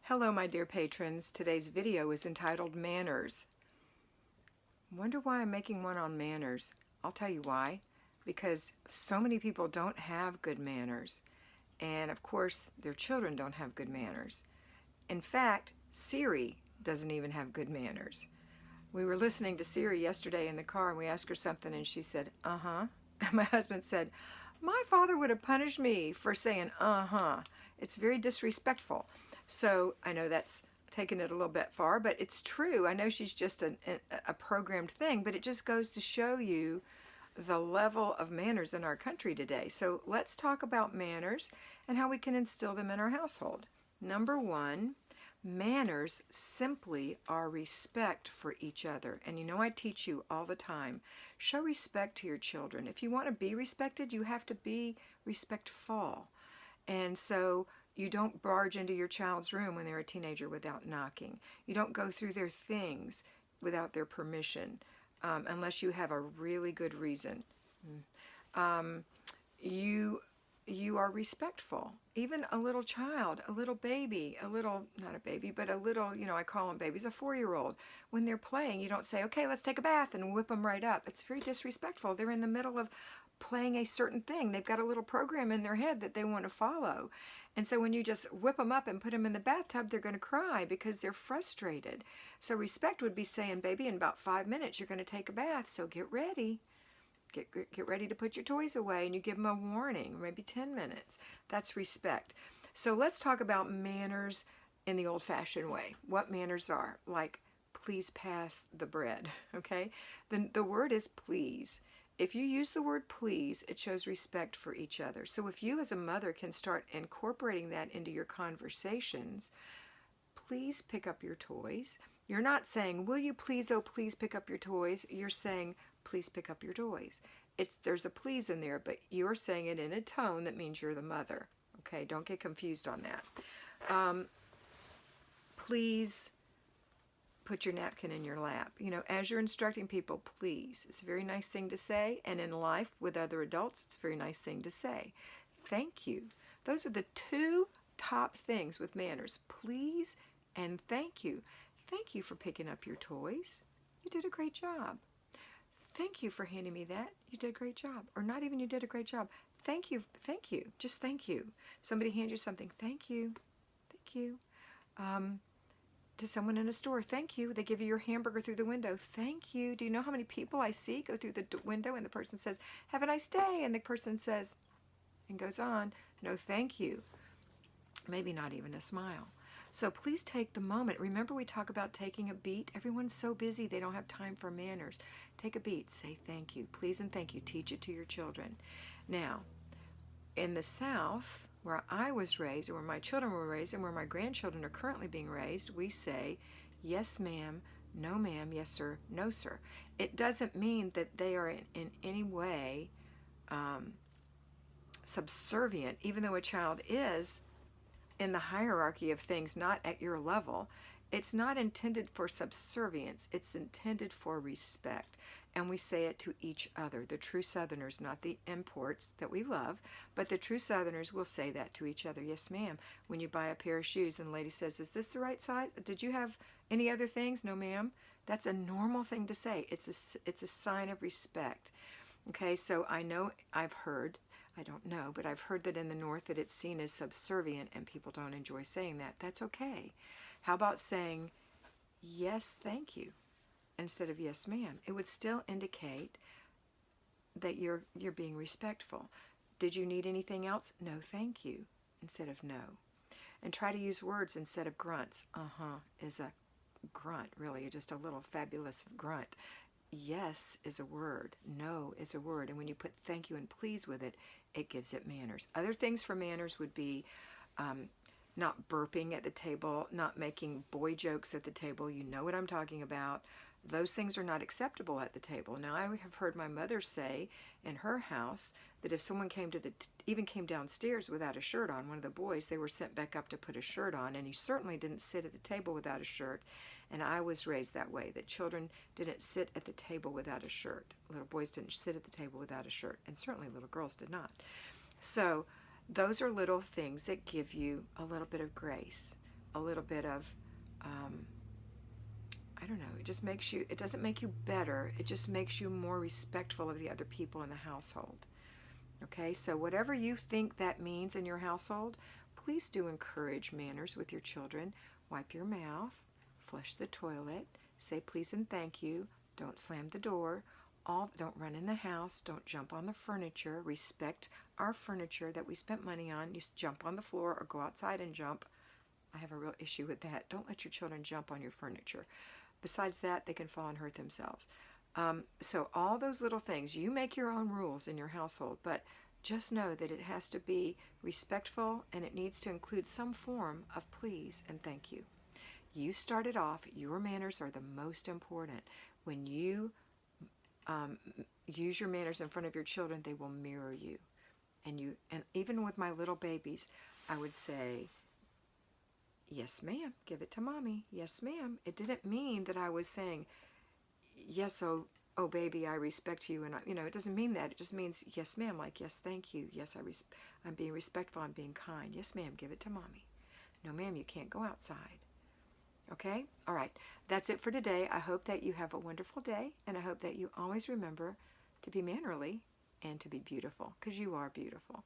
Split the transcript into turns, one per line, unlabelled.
Hello, my dear patrons. Today's video is entitled Manners. Wonder why I'm making one on manners. I'll tell you why. Because so many people don't have good manners. And of course, their children don't have good manners. In fact, Siri doesn't even have good manners. We were listening to Siri yesterday in the car and we asked her something and she said, uh-huh. And my husband said, my father would have punished me for saying uh-huh. It's very disrespectful. So I know that's taking it a little bit far, but it's true. I know she's just a programmed thing, but it just goes to show you the level of manners in our country today. So let's talk about manners and how we can instill them in our household. Number one, manners simply are respect for each other. And you know I teach you all the time, show respect to your children. If you want to be respected, you have to be respectful. And so you don't barge into your child's room when they're a teenager without knocking. You don't go through their things without their permission, unless you have a really good reason. You are respectful. Even a little child, a little baby, not a baby, but a little, I call them babies, a 4-year-old. When they're playing, you don't say, okay, let's take a bath and whip them right up. It's very disrespectful. They're in the middle of playing a certain thing. They've got a little program in their head that they want to follow. And so when you just whip them up and put them in the bathtub, they're going to cry because they're frustrated. So respect would be saying, baby, in about 5 minutes, you're going to take a bath, so get ready. Get ready to put your toys away, and you give them a warning, maybe 10 minutes. That's respect. So let's talk about manners in the old-fashioned way. What manners are, like please pass the bread, okay? Then the word is please. If you use the word please, it shows respect for each other. So if you as a mother can start incorporating that into your conversations, please pick up your toys. You're not saying, will you please, oh please pick up your toys. You're saying, please pick up your toys. There's a please in there, but you're saying it in a tone that means you're the mother. Okay, don't get confused on that. Please put your napkin in your lap. As you're instructing people, please. It's a very nice thing to say, and in life with other adults, it's a very nice thing to say. Thank you. Those are the two top things with manners. Please and thank you. Thank you for picking up your toys. You did a great job. Thank you for handing me that. You did a great job. Or not even you did a great job. Thank you. Thank you. Just thank you. Somebody hands you something. Thank you. Thank you. To someone in a store, thank you. They give you your hamburger through the window. Thank you. Do you know how many people I see go through the window and the person says, have a nice day, and the person says, and goes on, no thank you. Maybe not even a smile. So please take the moment. Remember we talk about taking a beat? Everyone's so busy they don't have time for manners. Take a beat. Say thank you. Please and thank you. Teach it to your children. Now, in the South, where I was raised, or where my children were raised, and where my grandchildren are currently being raised, we say, yes ma'am, no ma'am, yes sir, no sir. It doesn't mean that they are in any way subservient, even though a child is in the hierarchy of things, not at your level. It's not intended for subservience. It's intended for respect. And we say it to each other. The true Southerners, not the imports that we love, but the true Southerners will say that to each other. Yes, ma'am. When you buy a pair of shoes and the lady says, is this the right size? Did you have any other things? No, ma'am. That's a normal thing to say. It's a sign of respect. Okay, so I know I've heard, I don't know, but I've heard that in the North that it's seen as subservient and people don't enjoy saying that. That's okay. How about saying, yes, thank you, instead of yes, ma'am? It would still indicate that you're being respectful. Did you need anything else? No, thank you, instead of no. And try to use words instead of grunts. Is a grunt, really, just a little fabulous grunt. Yes is a word. No is a word. And when you put thank you and please with it, it gives it manners. Other things for manners would be not burping at the table, not making boy jokes at the table. You know what I'm talking about. Those things are not acceptable at the table. Now, I have heard my mother say in her house that if someone came to even came downstairs without a shirt on, one of the boys, they were sent back up to put a shirt on, and he certainly didn't sit at the table without a shirt. And I was raised that way, that children didn't sit at the table without a shirt. Little boys didn't sit at the table without a shirt, and certainly little girls did not. So those are little things that give you a little bit of grace. a little bit of, I don't know, it doesn't make you better, it just makes you more respectful of the other people in the household. Okay, so whatever you think that means in your household, please do encourage manners with your children. Wipe your mouth, flush the toilet, say please and thank you, don't slam the door, don't run in the house, don't jump on the furniture, respect our furniture that we spent money on. You jump on the floor or go outside and jump. I have a real issue with that. Don't let your children jump on your furniture. Besides that, they can fall and hurt themselves. So all those little things, you make your own rules in your household, but just know that it has to be respectful and it needs to include some form of please and thank you. You started off, your manners are the most important. When you use your manners in front of your children, they will mirror you. And even with my little babies, I would say, yes, ma'am, give it to mommy. Yes, ma'am. It didn't mean that I was saying, yes, oh baby, I respect you. And it doesn't mean that. It just means, yes, ma'am, like, yes, thank you. Yes, I'm being respectful. I'm being kind. Yes, ma'am, give it to mommy. No, ma'am, you can't go outside. Okay? All right. That's it for today. I hope that you have a wonderful day, and I hope that you always remember to be mannerly and to be beautiful, because you are beautiful.